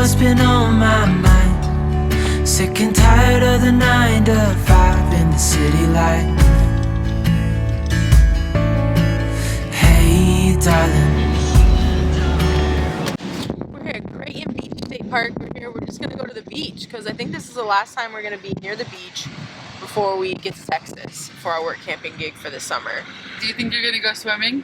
what's been on my mind. Sick and tired of the 9 to 5 in the city life. Hey darling, we're here at Creighton Beach State Park. We're just gonna go to the beach because I think this is the last time we're gonna be near the beach before we get to Texas for our work camping gig for the summer. Do you think you're gonna go swimming?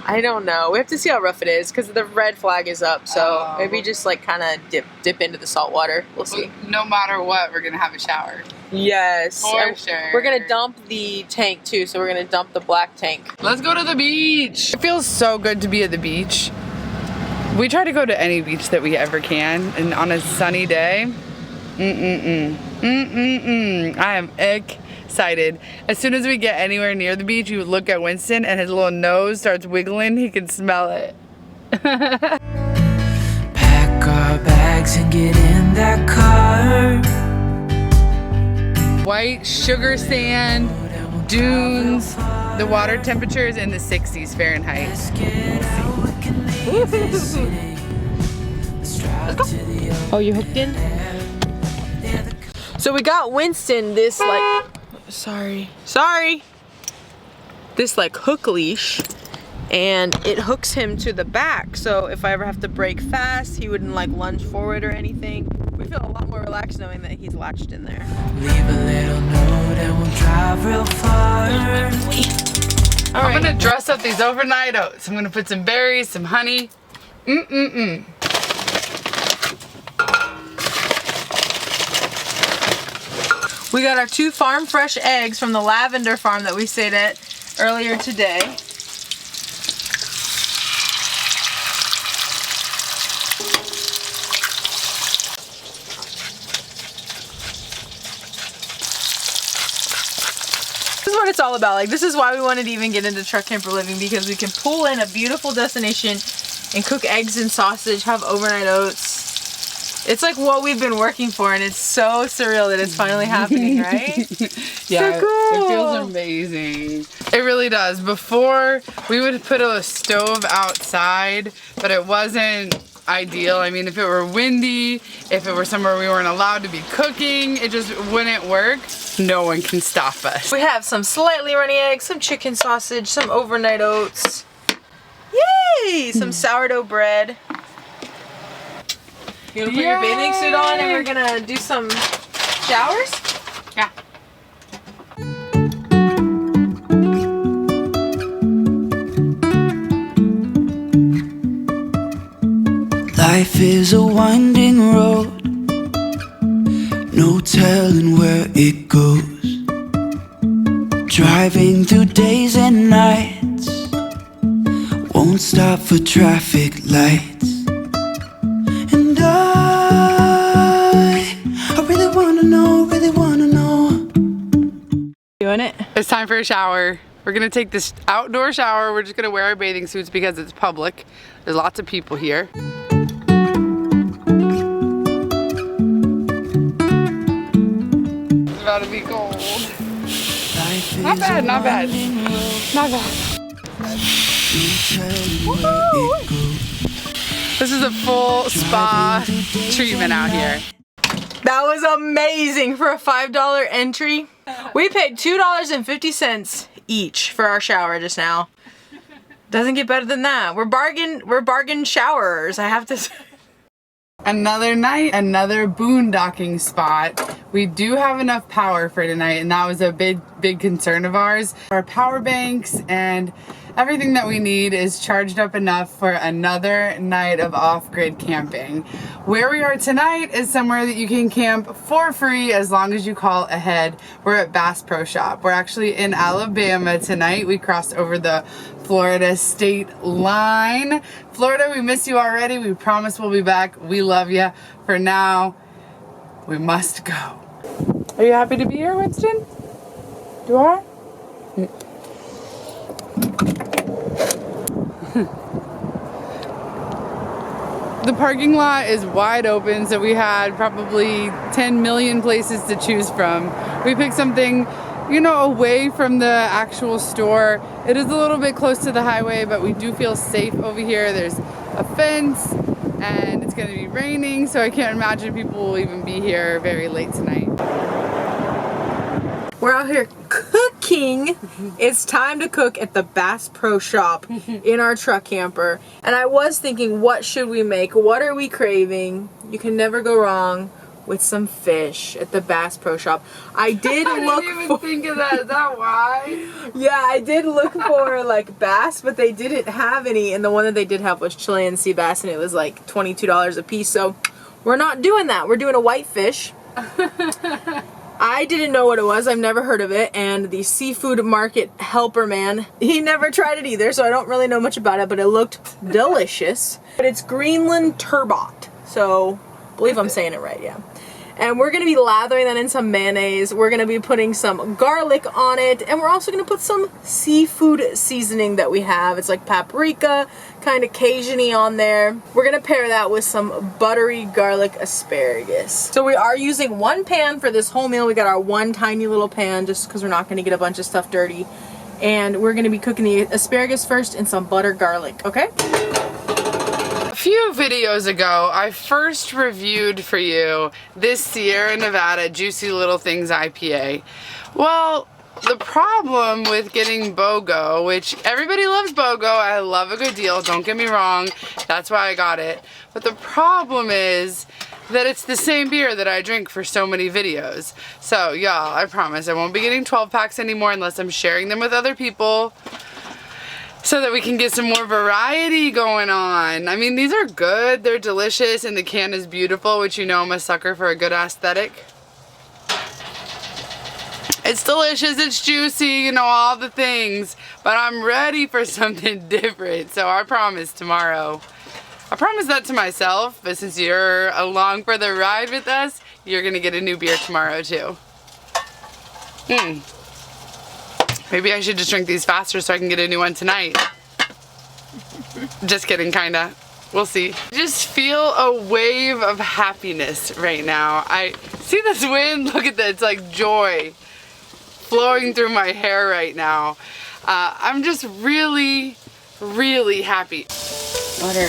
I don't know. We have to see how rough it is because the red flag is up. So maybe just like kind of dip into the salt water. We'll see. No matter what, we're gonna have a shower. Yes. For sure. We're gonna dump the tank too. So we're gonna dump the black tank. Let's go to the beach. It feels so good to be at the beach. We try to go to any beach that we ever can, and on a sunny day, I am excited. As soon as we get anywhere near the beach, you would look at Winston and his little nose starts wiggling. He can smell it. pack our bags and get in that car. White sugar sand, dunes. The water temperature is in the 60s Fahrenheit. Oh, you hooked in? So we got Winston this like, sorry, this like hook leash, and it hooks him to the back. So if I ever have to brake fast, he wouldn't like lunge forward or anything. We feel a lot more relaxed knowing that he's latched in there. Leave a little note and we'll drive real far. I'm gonna dress up these overnight oats. I'm gonna put some berries, some honey. We got our 2 farm fresh eggs from the lavender farm that we stayed at earlier today. This is what it's all about. Like, this is why we wanted to even get into truck camper living, because we can pull in a beautiful destination and cook eggs and sausage, have overnight oats. It's like what we've been working for, and it's so surreal that it's finally happening, right? Yeah, so cool. It feels amazing. It really does. Before, we would put a stove outside, but it wasn't ideal. I mean, if it were windy, if it were somewhere we weren't allowed to be cooking, it just wouldn't work. No one can stop us. We have some slightly runny eggs, some chicken sausage, some overnight oats. Yay! Some sourdough bread. You gonna put your bathing suit on and we're gonna do some showers? Yeah. Life is a winding road, no telling where it goes. Driving through days and nights, won't stop for traffic lights. And I really wanna know. Doing it? It's time for a shower. We're gonna take this outdoor shower. We're just gonna wear our bathing suits because it's public. There's lots of people here. It's about to be cold. Not bad, not bad. Not bad. This is a full spa treatment out here. That was amazing for a $5 entry. We paid $2.50 each for our shower just now. Doesn't get better than that. We're bargain showerers, I have to say. Another night, another boondocking spot. We do have enough power for tonight, and that was a big concern of ours. Our power banks and everything that we need is charged up enough for another night of off-grid camping. Where we are tonight is somewhere that you can camp for free as long as you call ahead. We're at Bass Pro Shop. We're actually in Alabama tonight. We crossed over the Florida state line. Florida, we miss you already. We promise we'll be back. We love you. For now, we must go. Are you happy to be here, Winston? You are? The parking lot is wide open, so we had probably 10 million places to choose from. We picked something, you know, away from the actual store. It is a little bit close to the highway, but we do feel safe over here. There's a fence and it's gonna be raining, so I can't imagine people will even be here very late tonight. We're out here cooking. It's time to cook at the Bass Pro Shop in our truck camper. And I was thinking, what should we make? What are we craving? You can never go wrong with some fish at the Bass Pro Shop. I did look. I didn't even think of that. Is that why? Yeah, I did look for like bass, but they didn't have any. And the one that they did have was Chilean sea bass, and it was like $22 a piece. So we're not doing that. We're doing a whitefish. I didn't know what it was. I've never heard of it. And the seafood market helper man, he never tried it either, so I don't really know much about it, but it looked delicious. But it's Greenland turbot. So, I believe I'm saying it right, yeah. And we're gonna be lathering that in some mayonnaise. We're gonna be putting some garlic on it, and we're also gonna put some seafood seasoning that we have. It's like paprika, kind of Cajun-y on there. We're gonna pair that with some buttery garlic asparagus. So we are using one pan for this whole meal. We got our one tiny little pan just because we're not gonna get a bunch of stuff dirty. And we're gonna be cooking the asparagus first in some butter garlic, okay? A few videos ago, I first reviewed for you this Sierra Nevada Juicy Little Things IPA. Well, the problem with getting BOGO, which everybody loves BOGO, I love a good deal, don't get me wrong, that's why I got it. But the problem is that it's the same beer that I drink for so many videos. So y'all, I promise I won't be getting 12 packs anymore unless I'm sharing them with other people, so that we can get some more variety going on. I mean, these are good, they're delicious, and the can is beautiful, which you know I'm a sucker for a good aesthetic. It's delicious, it's juicy, you know, all the things, but I'm ready for something different, so I promise tomorrow. I promise that to myself, but since you're along for the ride with us, you're gonna get a new beer tomorrow too. Maybe I should just drink these faster so I can get a new one tonight. Just kidding, kinda. We'll see. Just feel a wave of happiness right now. I see this wind, look at that, it's like joy flowing through my hair right now. I'm just really, really happy. Butter.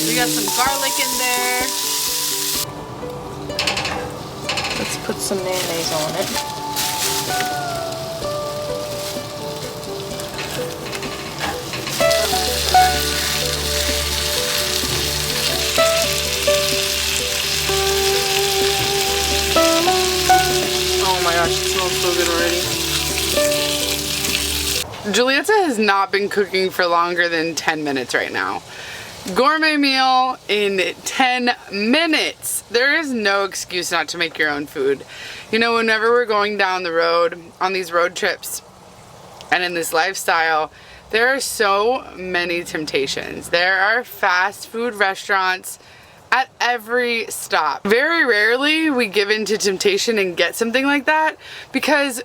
We got some garlic in there. Let's put some mayonnaise on it. Oh my gosh, it smells so good already. Giulietta has not been cooking for longer than 10 minutes right now. Gourmet meal in 10 minutes. There is no excuse not to make your own food. You know, whenever we're going down the road on these road trips and in this lifestyle, there are so many temptations. There are fast food restaurants at every stop. Very rarely we give in to temptation and get something like that because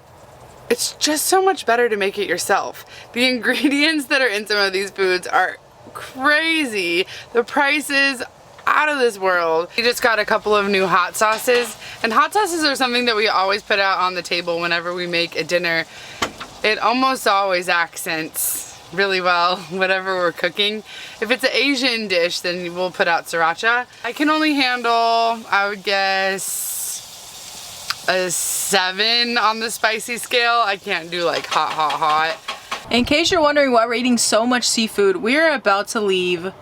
it's just so much better to make it yourself. The ingredients that are in some of these foods are crazy. The prices out of this world. We just got a couple of new hot sauces, and hot sauces are something that we always put out on the table whenever we make a dinner. It almost always accents really well whatever we're cooking. If it's an Asian dish, then we'll put out sriracha. I can only handle, I would guess, a 7 on the spicy scale. I can't do like hot, hot, hot. In case you're wondering why we're eating so much seafood, we're about to leave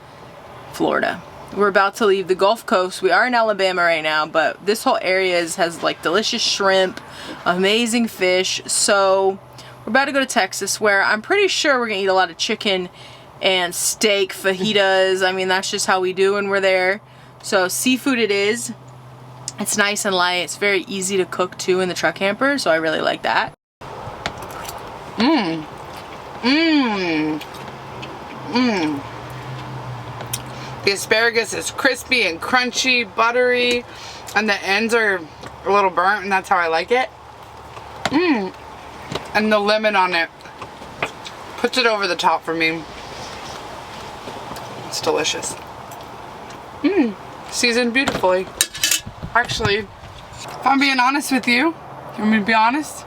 Florida. We're about to leave the Gulf Coast. We are in Alabama right now, but this whole area has like delicious shrimp, amazing fish. So we're about to go to Texas, where I'm pretty sure we're gonna eat a lot of chicken and steak, fajitas. I mean, that's just how we do when we're there. So seafood it is. It's nice and light. It's very easy to cook too in the truck camper, so I really like that. The asparagus is crispy and crunchy, buttery, and the ends are a little burnt, and that's how I like it. And the lemon on it puts it over the top for me. It's delicious. Seasoned beautifully. Actually, if I'm being honest with you, you want me to be honest?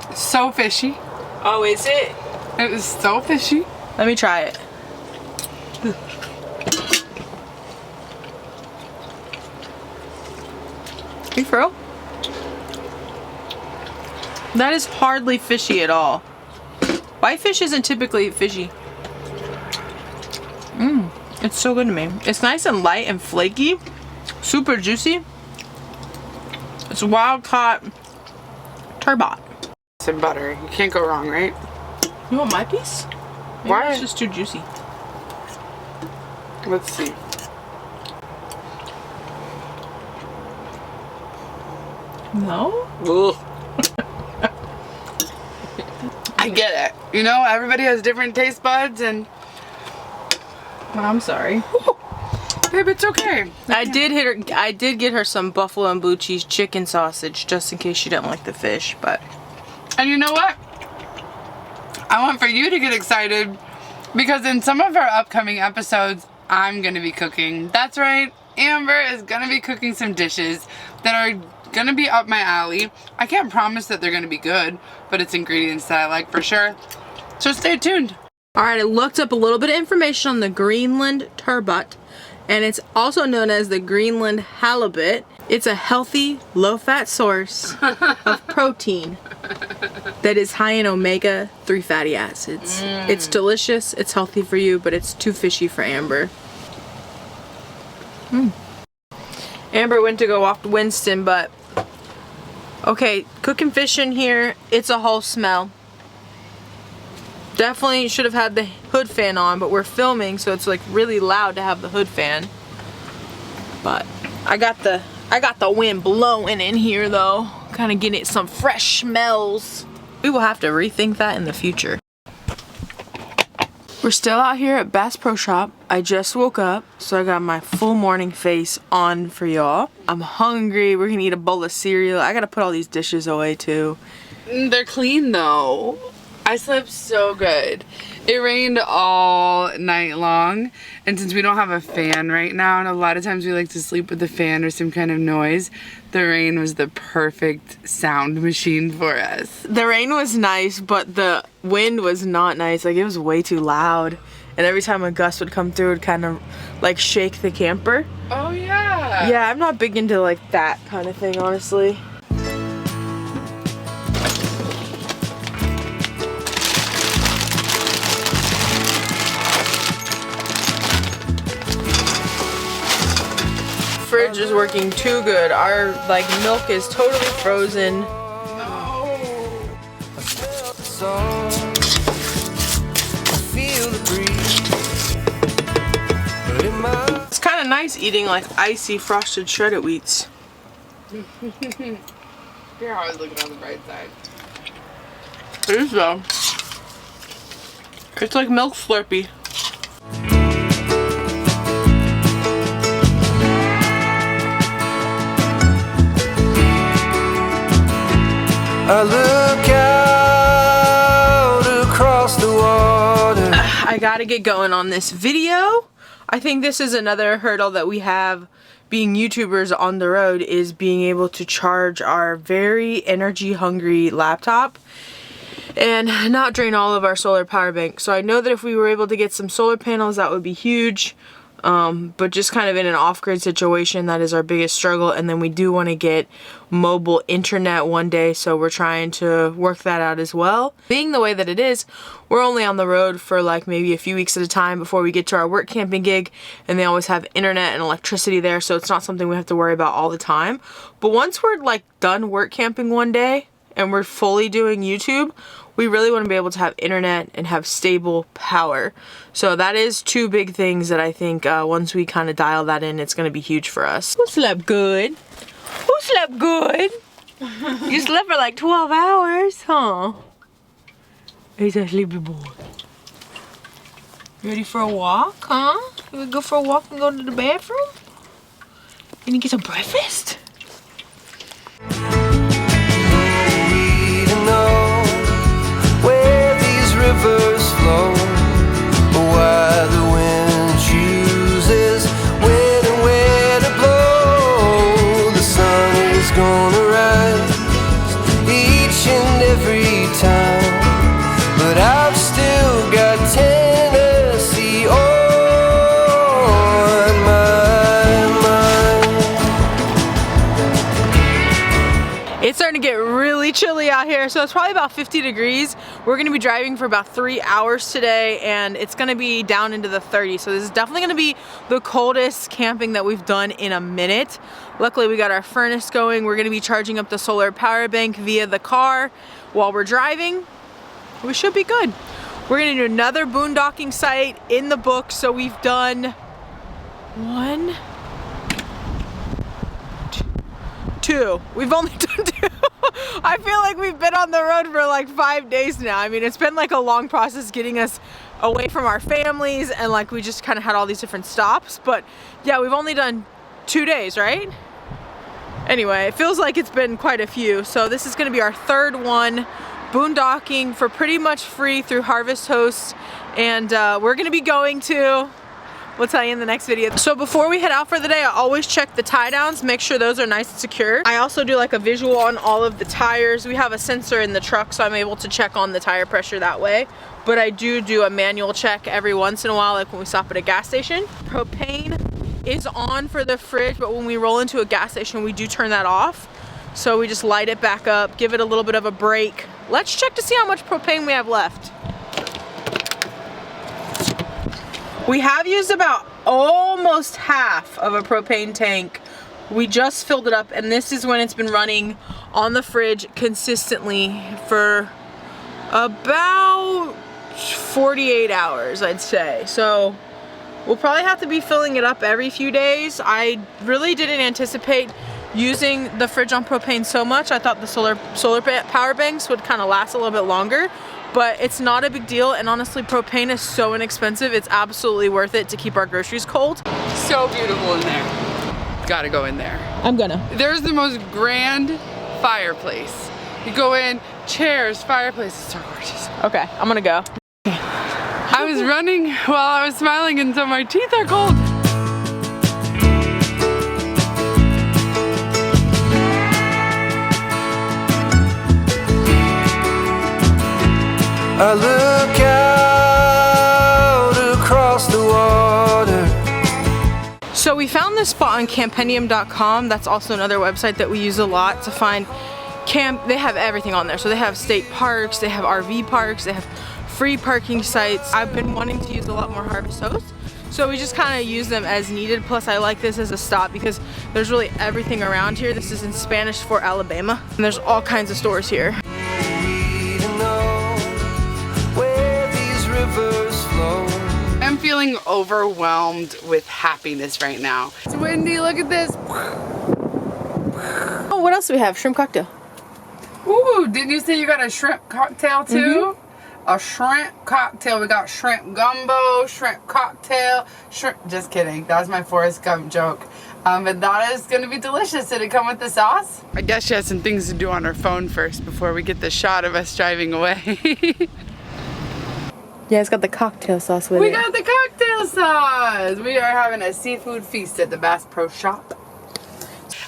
It's so fishy. Oh, is it? It was so fishy. Let me try it. You for real? That is hardly fishy at all. Whitefish isn't typically fishy. It's so good to me. It's nice and light and flaky. Super juicy. It's wild caught turbot. Some butter. You can't go wrong, right? You want my piece? Maybe Why? it's just too juicy. Let's see. No? Ugh. I get it. You know, everybody has different taste buds and... I'm sorry. Babe, it's okay. I did get her some buffalo and blue cheese chicken sausage just in case she didn't like the fish, but... And you know what? I want for you to get excited because in some of our upcoming episodes, I'm gonna be cooking. That's right, Amber is gonna be cooking some dishes that are gonna be up my alley. I can't promise that they're gonna be good, but it's ingredients that I like for sure. So stay tuned. Alright, I looked up a little bit of information on the Greenland turbot, and it's also known as the Greenland halibut. It's a healthy, low-fat source of protein that is high in omega-3 fatty acids. It's delicious, it's healthy for you, but it's too fishy for Amber. Amber went to go walk to Winston, but okay, cooking fish in here, it's a whole smell. Definitely should have had the hood fan on, but we're filming, so it's like really loud to have the hood fan. But I got the wind blowing in here though, kind of getting some fresh smells. We will have to rethink that in the future. We're still out here at Bass Pro Shop. I just woke up, so I got my full morning face on for y'all. I'm hungry. We're gonna eat a bowl of cereal. I gotta put all these dishes away too. They're clean though. I slept so good. It rained all night long, and since we don't have a fan right now, and a lot of times we like to sleep with the fan or some kind of noise, the rain was the perfect sound machine for us. The rain was nice, but the wind was not nice. Like, it was way too loud. And every time a gust would come through, it would kind of like shake the camper. Oh yeah. Yeah, I'm not big into like that kind of thing, honestly. Fridge is working too good. Our like milk is totally frozen. It's kind of nice eating like icy frosted shredded wheats. You're always looking on the bright side. It is though. It's like milk Slurpee. I look out across the water. I gotta get going on this video. I think this is another hurdle that we have being YouTubers on the road, is being able to charge our very energy hungry laptop and not drain all of our solar power bank. So I know that if we were able to get some solar panels, that would be huge. But just kind of in an off-grid situation, that is our biggest struggle. And then we do want to get mobile internet one day, so we're trying to work that out as well. Being the way that it is, we're only on the road for like maybe a few weeks at a time before we get to our work camping gig, and they always have internet and electricity there, so it's not something we have to worry about all the time. But once we're like done work camping one day and we're fully doing YouTube, we really want to be able to have internet and have stable power. So that is two big things that I think once we kind of dial that in, it's going to be huge for us. Who slept good? Who slept good? You slept for like 12 hours, huh? He's a sleepy boy. Ready for a walk, huh? You wanna go for a walk and go to the bathroom? You need to get some breakfast? Rivers flow, why the wind chooses when and where to blow. The sun is gonna rise each and every time, but I've still got Tennessee on my mind. really chilly out here. So it's probably about 50 degrees. We're gonna be driving for about 3 hours today, and it's gonna be down into the 30s. So this is definitely gonna be the coldest camping that we've done in a minute. Luckily, we got our furnace going. We're gonna be charging up the solar power bank via the car while we're driving. We should be good. We're gonna do another boondocking site in the book. So we've done 1, 2. We've only done 2. I feel like we've been on the road for like 5 days now. I mean, it's been like a long process getting us away from our families, and like we just kind of had all these different stops. But yeah, we've only done 2 days, right? Anyway, it feels like it's been quite a few. So this is gonna be our 3rd one, boondocking for pretty much free through Harvest Host. And we're gonna be going to, we'll tell you in the next video. So before we head out for the day, I always check the tie downs, make sure those are nice and secure. I also do like a visual on all of the tires. We have a sensor in the truck, so I'm able to check on the tire pressure that way. But I do a manual check every once in a while, like when we stop at a gas station. Propane is on for the fridge, but when we roll into a gas station, we do turn that off. So we just light it back up, give it a little bit of a break. Let's check to see how much propane we have left. We have used about almost half of a propane tank. We just filled it up, and this is when it's been running on the fridge consistently for about 48 hours, I'd say. So we'll probably have to be filling it up every few days. I really didn't anticipate using the fridge on propane so much. I thought the solar power banks would kind of last a little bit longer, but it's not a big deal. And honestly, propane is so inexpensive. It's absolutely worth it to keep our groceries cold. So beautiful in there. Gotta go in there. I'm gonna. There's the most grand fireplace. You go in, chairs, fireplace. It's so gorgeous. Okay, I'm gonna go. I was running while I was smiling, and so my teeth are cold. I look out across the water. So we found this spot on campendium.com. That's also another website that we use a lot to find camp. They have everything on there. So they have state parks, they have RV parks, they have free parking sites. I've been wanting to use a lot more Harvest Host, so we just kind of use them as needed. Plus I like this as a stop because there's really everything around here. This is in Spanish Fort Alabama, and there's all kinds of stores here. I'm feeling overwhelmed with happiness right now. It's windy, look at this. Oh, what else do we have? Shrimp cocktail. Ooh, didn't you say you got a shrimp cocktail too? A shrimp cocktail. We got shrimp gumbo, shrimp cocktail, shrimp. Just kidding. That was my Forrest Gump joke. But that is going to be delicious. Did it come with the sauce? I guess she has some things to do on her phone first before we get the shot of us driving away. Yeah, it's got the cocktail sauce with it. We got the cocktail sauce. We are having a seafood feast at the Bass Pro Shop.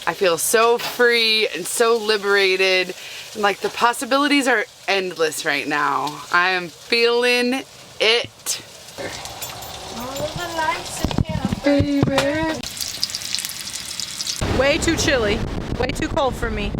I feel so free and so liberated. And like the possibilities are endless right now. I am feeling it. All of the lights are baby. Way too chilly. Way too cold for me.